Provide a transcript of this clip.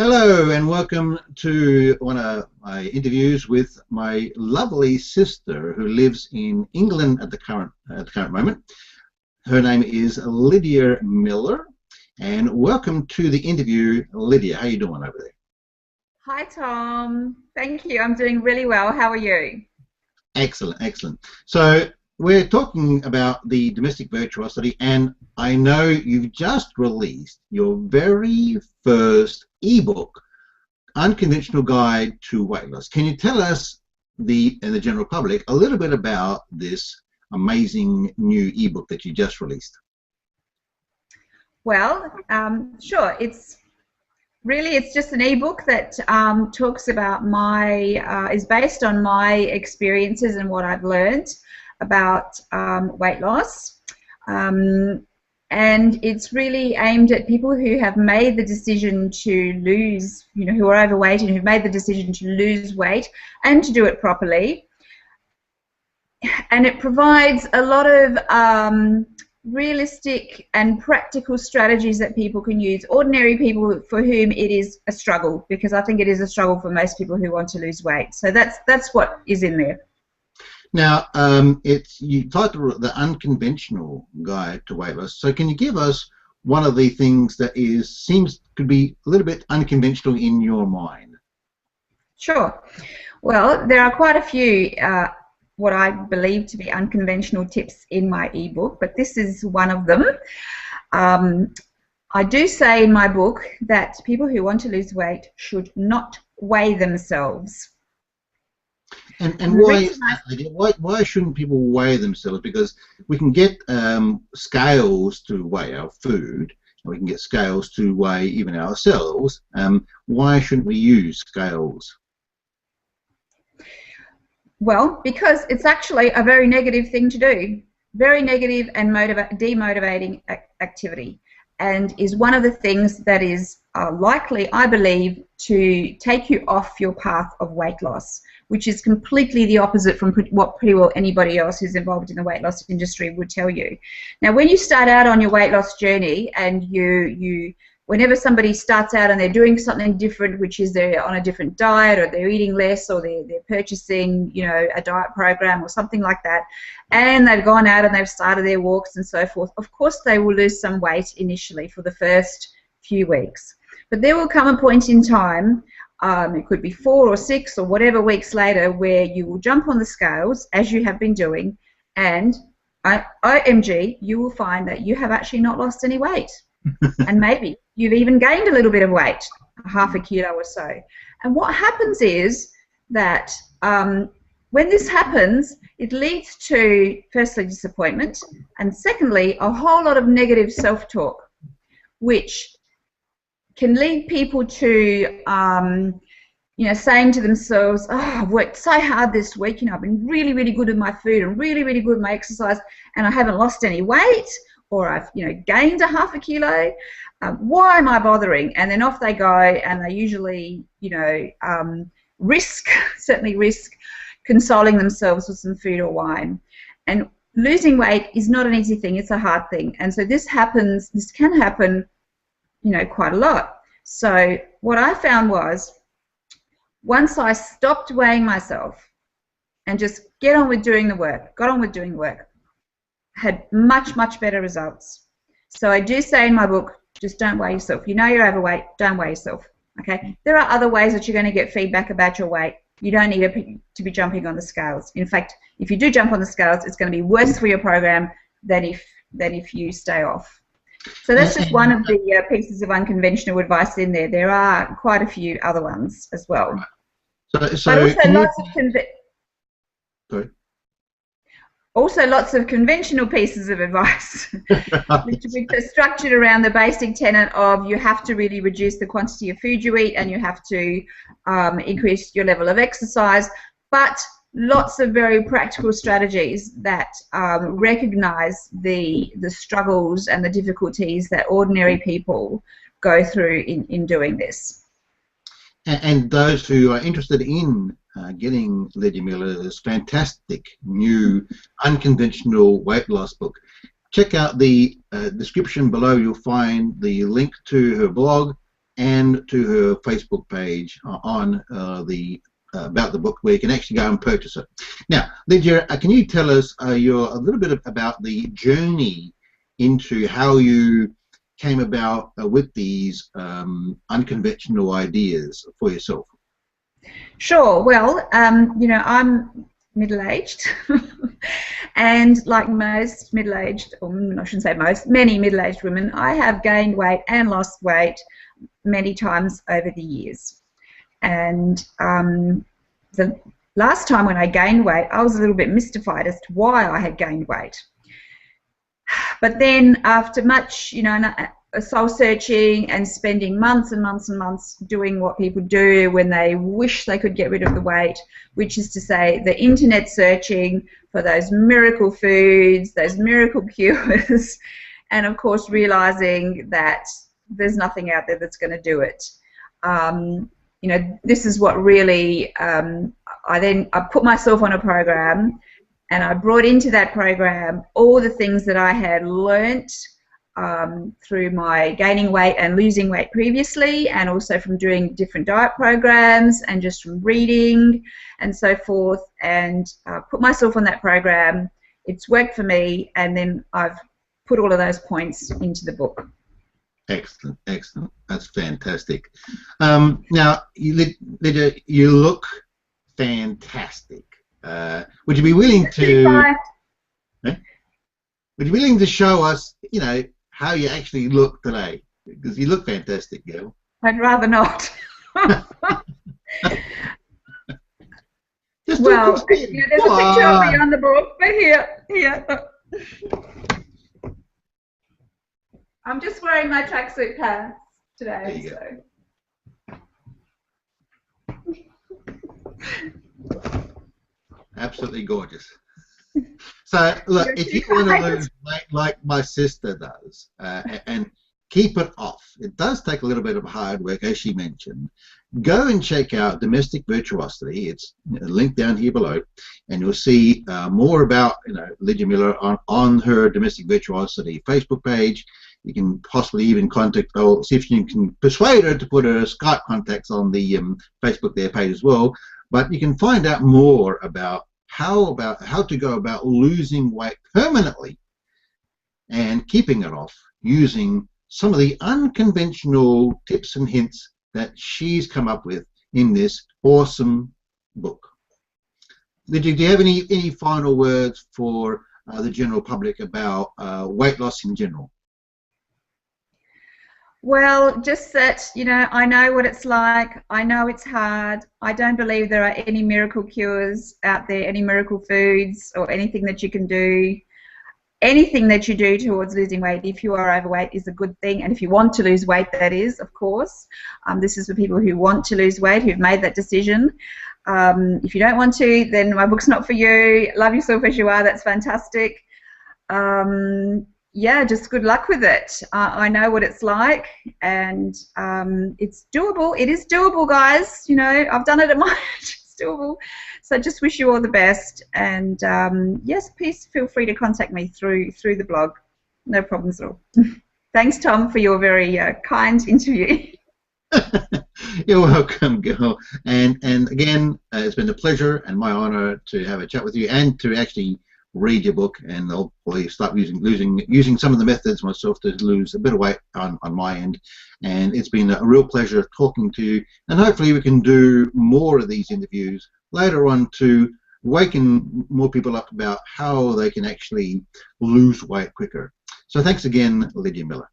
Hello and welcome to one of my interviews with my lovely sister who lives in England at the current moment. Her name is Lydia Miller, and welcome to the interview, Lydia. How are you doing over there? Hi, Tom. Thank you. I'm doing really well. How are you? Excellent, excellent. So we're talking about the domestic virtuosity, and I know you've just released your very first ebook, Unconventional Guide to Weight Loss. Can you tell us, and the general public, a little bit about this amazing new ebook that you just released? Well, sure. It's just an ebook that talks about is based on my experiences and what I've learned about weight loss. And it's really aimed at people who have made the decision to lose, who are overweight and who've made the decision to lose weight and to do it properly. And it provides a lot of realistic and practical strategies that people can use, ordinary people for whom it is a struggle, because I think it is a struggle for most people who want to lose weight. So that's what is in there. Now, you titled the Unconventional Guide to Weight Loss. So can you give us one of the things that could be a little bit unconventional in your mind? Sure. Well, there are quite a few what I believe to be unconventional tips in my ebook, but this is one of them. I do say in my book that people who want to lose weight should not weigh themselves. And why is that, Lydia? Why shouldn't people weigh themselves? Because we can get scales to weigh our food, and we can get scales to weigh even ourselves. Why shouldn't we use scales? Well, because it's actually a very negative thing to do, very negative and demotivating activity, and is one of the things that is likely, I believe, to take you off your path of weight loss, which is completely the opposite from what pretty well anybody else who's involved in the weight loss industry would tell you. Now, when you start out on your weight loss journey, and whenever somebody starts out and they're doing something different, which is they're on a different diet, or they're eating less, or they're purchasing, a diet program or something like that, and they've gone out and they've started their walks and so forth, of course they will lose some weight initially for the first few weeks. But there will come a point in time, it could be 4 or 6 or whatever weeks later, where you will jump on the scales, as you have been doing, and OMG, you will find that you have actually not lost any weight. And maybe you've even gained a little bit of weight, half a kilo or so. And what happens is that when this happens, it leads to, firstly, disappointment, and secondly, a whole lot of negative self-talk, which can lead people to saying to themselves, oh, I've worked so hard this week, I've been really, really good with my food and really, really good with my exercise, and I haven't lost any weight, or I've gained a half a kilo. Why am I bothering? And then off they go, and they usually certainly risk consoling themselves with some food or wine. And losing weight is not an easy thing, it's a hard thing. And so this can happen quite a lot. So what I found was, once I stopped weighing myself and just got on with doing the work, had much, much better results. So I do say in my book, just don't weigh yourself. You know you're overweight, don't weigh yourself. Okay? There are other ways that you're going to get feedback about your weight. You don't need to be jumping on the scales. In fact, if you do jump on the scales, it's going to be worse for your program than if you stay off. So that's just one of the pieces of unconventional advice in there. There are quite a few other ones as well. So also lots of conventional pieces of advice, which are structured around the basic tenet of you have to really reduce the quantity of food you eat, and you have to increase your level of exercise, but lots of very practical strategies that recognize the struggles and the difficulties that ordinary people go through in doing this. And those who are interested in getting Lydia Miller's fantastic new Unconventional Weight Loss book, check out the description below. You'll find the link to her blog and to her Facebook page on the about the book, where you can actually go and purchase it. Now, Lydia, can you tell us a little bit about the journey into how you came about with these unconventional ideas for yourself? Sure. Well, you know, I'm middle-aged, and like most middle-aged, or I shouldn't say most, many middle-aged women, I have gained weight and lost weight many times over the years. And the last time when I gained weight, I was a little bit mystified as to why I had gained weight. But then after much, you know, soul searching and spending months and months and months doing what people do when they wish they could get rid of the weight, which is to say the internet searching for those miracle foods, those miracle cures, and of course realizing that there's nothing out there that's going to do it. You know, this is what really, I put myself on a program, and I brought into that program all the things that I had learnt through my gaining weight and losing weight previously, and also from doing different diet programs and just from reading and so forth, and put myself on that program. It's worked for me, and then I've put all of those points into the book. Excellent, excellent. That's fantastic. Now, Lydia, you look fantastic. Would you be willing to? Would you be willing to show us, you know, how you actually look today? Because you look fantastic, girl. I'd rather not. Just well, yeah, there's a picture of me on the book, but here. I'm just wearing my tracksuit pants today. So. Absolutely gorgeous. So look, if you want to lose weight like my sister does, and keep it off, it does take a little bit of hard work, as she mentioned. Go and check out Domestic Virtuosity. It's linked down here below, and you'll see more about, you know, Lydia Miller on her Domestic Virtuosity Facebook page. You can possibly even contact, or see if you can persuade her to put her Skype contacts on the Facebook there page as well. But you can find out more about how to go about losing weight permanently and keeping it off using some of the unconventional tips and hints that she's come up with in this awesome book. Lydia, do you have any final words for the general public about weight loss in general? Well, just that, you know, I know what it's like. I know it's hard. I don't believe there are any miracle cures out there, any miracle foods or anything that you can do. Anything that you do towards losing weight, if you are overweight, is a good thing. And if you want to lose weight, that is, of course. This is for people who want to lose weight, who've made that decision. If you don't want to, then my book's not for you. Love yourself as you are. That's fantastic. Yeah, just good luck with it. I know what it's like, and it's doable. It is doable, guys. You know, I've done it at my age. It's doable. So just wish you all the best. And yes, please feel free to contact me through the blog. No problems at all. Thanks, Tom, for your very kind interview. You're welcome, girl. And again, it's been a pleasure and my honor to have a chat with you and to actually read your book, and I'll probably start using some of the methods myself to lose a bit of weight on my end. And it's been a real pleasure talking to you, and hopefully we can do more of these interviews later on to waken more people up about how they can actually lose weight quicker. So thanks again, Lydia Miller.